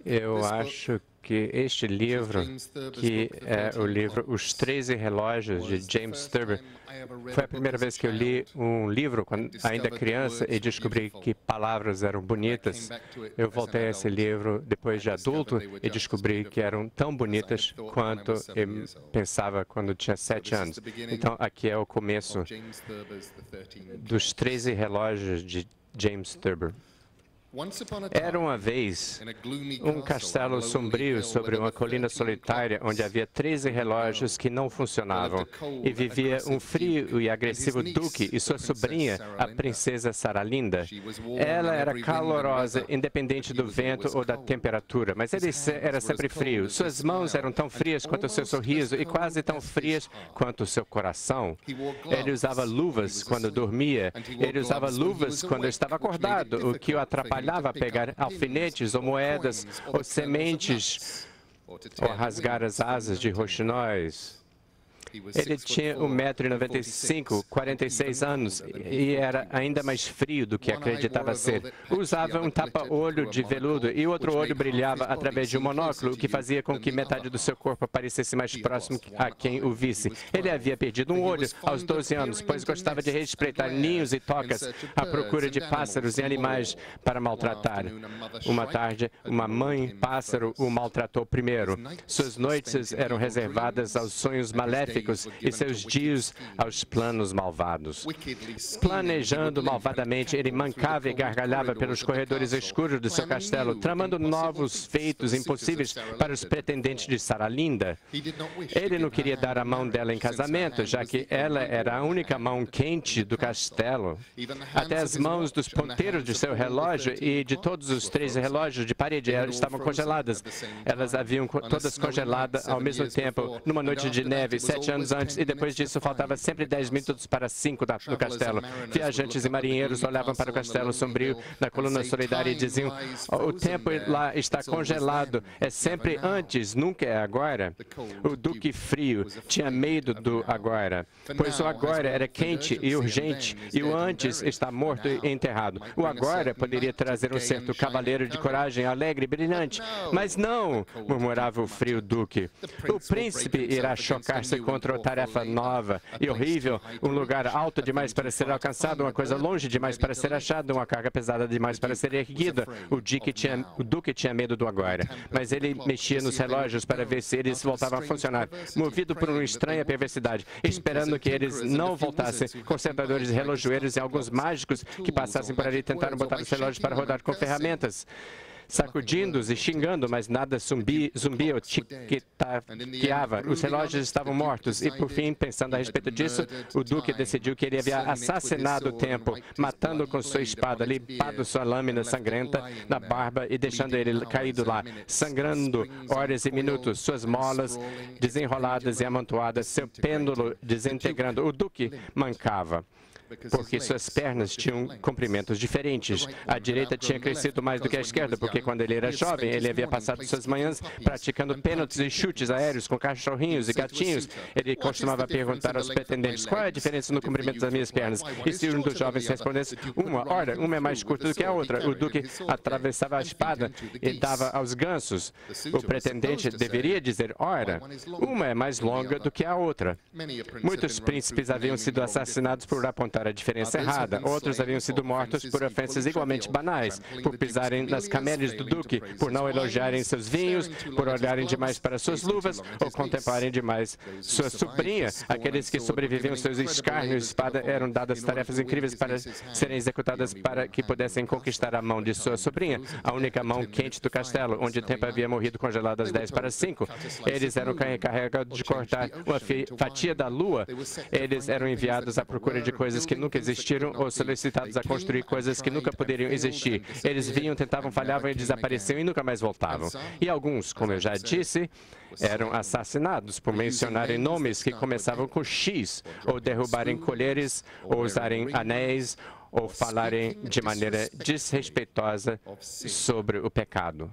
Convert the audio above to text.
Eu acho que este livro, que é o livro Os 13 Relógios, de James Thurber, foi a primeira vez que eu li um livro, quando ainda criança, e descobri que palavras eram bonitas. Eu voltei a esse livro depois de adulto e descobri que eram tão bonitas quanto eu pensava quando tinha 7 anos. Então, aqui é o começo dos 13 Relógios, de James Thurber. Era uma vez um castelo sombrio sobre uma colina solitária onde havia 13 relógios que não funcionavam e vivia um frio e agressivo duque e sua sobrinha, a princesa Saralinda. Ela era calorosa, independente do vento ou da temperatura, mas ele era sempre frio. Suas mãos eram tão frias quanto o seu sorriso e quase tão frias quanto o seu coração. Ele usava luvas quando dormia. Ele usava luvas quando estava acordado, o que o atrapalhava a pegar alfinetes ou moedas ou sementes ou rasgar as asas de roxinóis. Ele tinha 1,95 m, 46 anos, e era ainda mais frio do que acreditava ser. Usava um tapa-olho de veludo e o outro olho brilhava através de um monóculo, o que fazia com que metade do seu corpo parecesse mais próximo a quem o visse. Ele havia perdido um olho aos 12 anos, pois gostava de espreitar ninhos e tocas à procura de pássaros e animais para maltratar. Uma tarde, uma mãe pássaro o maltratou primeiro. Suas noites eram reservadas aos sonhos maléficos e seus dias aos planos malvados. Planejando malvadamente, ele mancava e gargalhava pelos corredores escuros do seu castelo, tramando novos feitos impossíveis para os pretendentes de Saralinda. Ele não queria dar a mão dela em casamento, já que ela era a única mão quente do castelo. Até as mãos dos ponteiros de seu relógio e de todos os 13 relógios de parede estavam congeladas. Elas haviam todas congeladas ao mesmo tempo, numa noite de neve, 7 anos antes, e depois disso faltava sempre 10 minutos para 5 do castelo. Viajantes e marinheiros olhavam para o castelo sombrio na coluna solidária e diziam: o tempo lá está congelado, é sempre antes, nunca é agora. O Duque Frio tinha medo do agora, pois o agora era quente e urgente, e o antes está morto e enterrado. O agora poderia trazer um certo cavaleiro de coragem alegre e brilhante, mas não, murmurava o frio Duque. O príncipe irá chocar-se contra uma tarefa nova e horrível, um lugar alto demais para ser alcançado, uma coisa longe demais para ser achada, uma carga pesada demais para ser erguida. O Duque tinha medo do agora, mas ele mexia nos relógios para ver se eles voltavam a funcionar, movido por uma estranha perversidade, esperando que eles não voltassem. Consertadores e relojoeiros e alguns mágicos que passassem por ali tentaram botar os relógios para rodar com ferramentas, sacudindo-os e xingando, mas nada zumbia ou tiqueava. Os relógios estavam mortos e, por fim, pensando a respeito disso, o Duque decidiu que ele havia assassinado o tempo, matando com sua espada, limpado sua lâmina sangrenta na barba e deixando ele caído lá, sangrando horas e minutos, suas molas desenroladas e amontoadas, seu pêndulo desintegrando. O Duque mancava, porque suas pernas tinham comprimentos diferentes. A direita tinha crescido mais do que a esquerda, porque quando ele era jovem, ele havia passado suas manhãs praticando pênaltis e chutes aéreos com cachorrinhos e gatinhos. Ele costumava perguntar aos pretendentes: qual é a diferença no comprimento das minhas pernas? E se um dos jovens respondesse: uma é mais curta do que a outra. O Duque atravessava a espada e dava aos gansos. O pretendente deveria dizer: ora, uma é mais longa do que a outra. Muitos príncipes haviam sido assassinados por apontar a diferença errada. Outros haviam sido mortos por ofensas igualmente banais, por pisarem nas camélias do Duque, por não elogiarem seus vinhos, por olharem demais para suas luvas ou contemplarem demais sua sobrinha. Aqueles que sobreviviam aos seus escárnios de espada eram dadas tarefas incríveis para serem executadas para que pudessem conquistar a mão de sua sobrinha, a única mão quente do castelo, onde o tempo havia morrido congelado às 10 para 5. Eles eram encarregados de cortar uma fatia da lua. Eles eram enviados à procura de coisas que nunca existiram ou solicitados a construir coisas que nunca poderiam existir. Eles vinham, tentavam, falhavam e desapareciam e nunca mais voltavam. E alguns, como eu já disse, eram assassinados por mencionarem nomes que começavam com X, ou derrubarem colheres, ou usarem anéis, ou falarem de maneira desrespeitosa sobre o pecado.